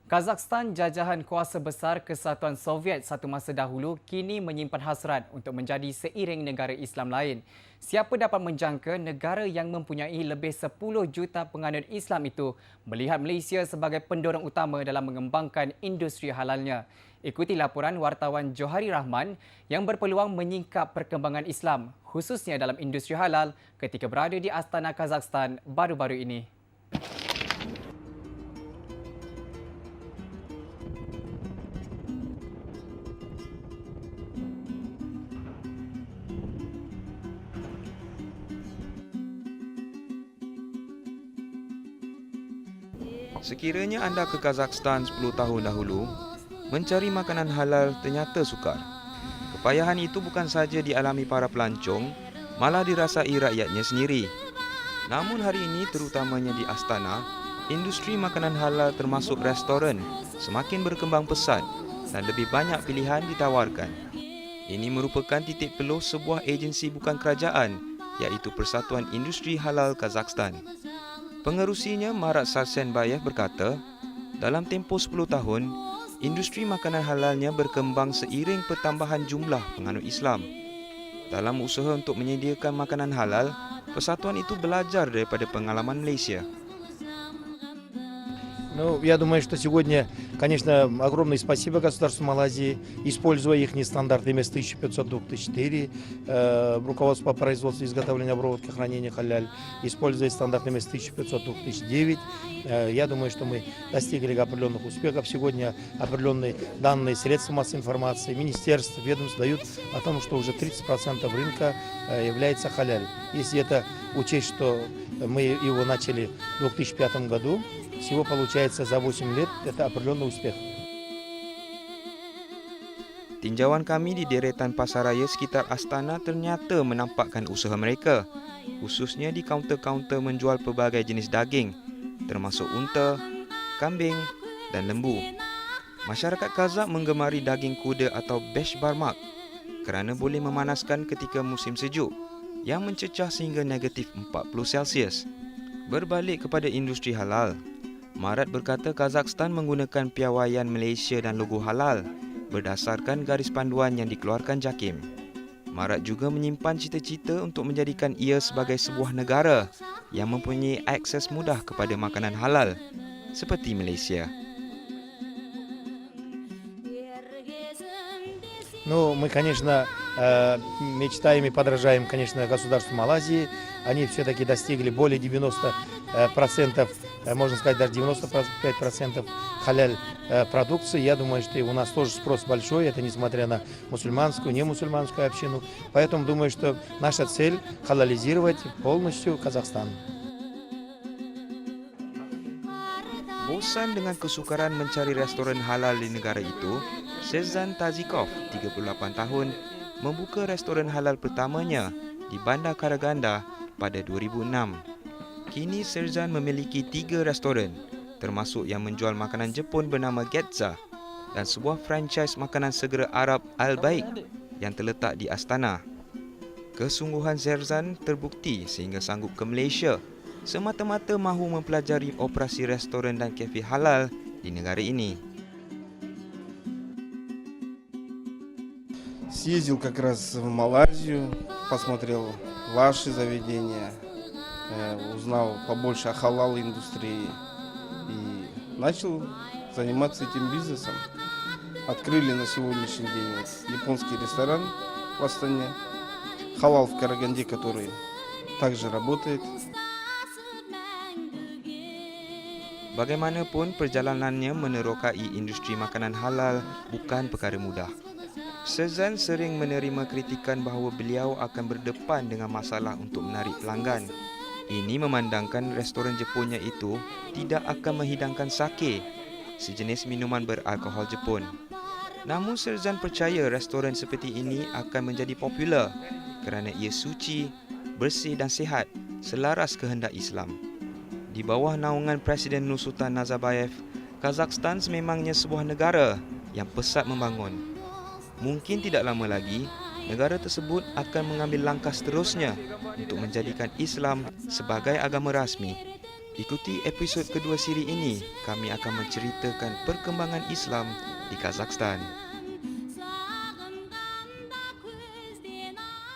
Kazakhstan, jajahan kuasa besar Kesatuan Soviet satu masa dahulu, kini menyimpan hasrat untuk menjadi seiring negara Islam lain. Siapa dapat menjangka negara yang mempunyai lebih 10 juta penganut Islam itu melihat Malaysia sebagai pendorong utama dalam mengembangkan industri halalnya. Ikuti laporan wartawan Johari Rahman yang berpeluang menyingkap perkembangan Islam, khususnya dalam industri halal ketika berada di Astana, Kazakhstan baru-baru ini. Sekiranya anda ke Kazakhstan 10 tahun dahulu, mencari makanan halal ternyata sukar. Kepayahan itu bukan saja dialami para pelancong, malah dirasai rakyatnya sendiri. Namun hari ini terutamanya di Astana, industri makanan halal termasuk restoran semakin berkembang pesat dan lebih banyak pilihan ditawarkan. Ini merupakan titik peluh sebuah agensi bukan kerajaan, iaitu Persatuan Industri Halal Kazakhstan. Pengerusinya Marat Sarsenbayev berkata, dalam tempoh 10 tahun, industri makanan halalnya berkembang seiring pertambahan jumlah penganut Islam. Dalam usaha untuk menyediakan makanan halal, persatuan itu belajar daripada pengalaman Malaysia. Ну, я думаю, что сегодня, конечно, огромное спасибо государству Малайзии, используя их стандарты МС 1500-2004, руководство по производству, изготовлению, обработке, хранению халяль, используя стандарты МС 1500-2009. Я думаю, что мы достигли определенных успехов. Сегодня определенные данные средства массовой информации, министерства, ведомства дают о том, что уже 30% рынка является халяль. Если это учесть, что мы его начали в 2005 году, всего получается за 8 лет, это определенный успех. Tinjauan kami di deretan pasaraya sekitar Astana ternyata menampakkan usaha mereka, khususnya di kaunter-kaunter menjual pelbagai jenis daging, termasuk unta, kambing dan lembu. Masyarakat Kazakh menggemari daging kuda atau besh barmak kerana boleh memanaskan ketika musim sejuk yang mencecah sehingga negatif 40 Celsius. Berbalik kepada industri halal, Marat berkata Kazakhstan menggunakan piawaian Malaysia dan logo halal berdasarkan garis panduan yang dikeluarkan JAKIM. Marat juga menyimpan cita-cita untuk menjadikan ia sebagai sebuah negara yang mempunyai akses mudah kepada makanan halal seperti Malaysia. Ну, мы, конечно, мечтаем и подражаем, конечно, государству Малайзии. Они все-таки достигли более 90%, можно сказать, даже 95% халяль продукции. Я думаю, что у нас тоже спрос большой, это несмотря на мусульманскую, немусульманскую общину. Поэтому думаю, что наша цель халализировать полностью Казахстан. Bosan dengan kesukaran mencari restoran halal di negara itu, Serzan Tazikov, 38 tahun, membuka restoran halal pertamanya di Bandar Karaganda pada 2006. Kini Serzan memiliki 3 restoran, termasuk yang menjual makanan Jepun bernama Getza dan sebuah franchise makanan segera Arab Al-Baik yang terletak di Astana. Kesungguhan Serzan terbukti sehingga sanggup ke Malaysia semata-mata mahu mempelajari operasi restoran dan kafe halal di negara ini. Съездил как раз в Малайзию, посмотрел ваши заведения, узнал побольше о халал-индустрии и начал заниматься этим бизнесом. Открыли на сегодняшний день японский ресторан в Астане, халал в Караганде, который также работает. Bagaimanapun perjalanannya menerokai industri makanan halal bukan perkara mudah. Serzan sering menerima kritikan bahawa beliau akan berdepan dengan masalah untuk menarik pelanggan. Ini memandangkan restoran Jepunnya itu tidak akan menghidangkan sake, sejenis minuman beralkohol Jepun. Namun Serzan percaya restoran seperti ini akan menjadi popular kerana ia suci, bersih dan sihat, selaras kehendak Islam. Di bawah naungan Presiden Nursultan Nazarbayev, Kazakhstan sememangnya sebuah negara yang pesat membangun. Mungkin tidak lama lagi, negara tersebut akan mengambil langkah seterusnya untuk menjadikan Islam sebagai agama rasmi. Ikuti episod kedua siri ini, kami akan menceritakan perkembangan Islam di Kazakhstan.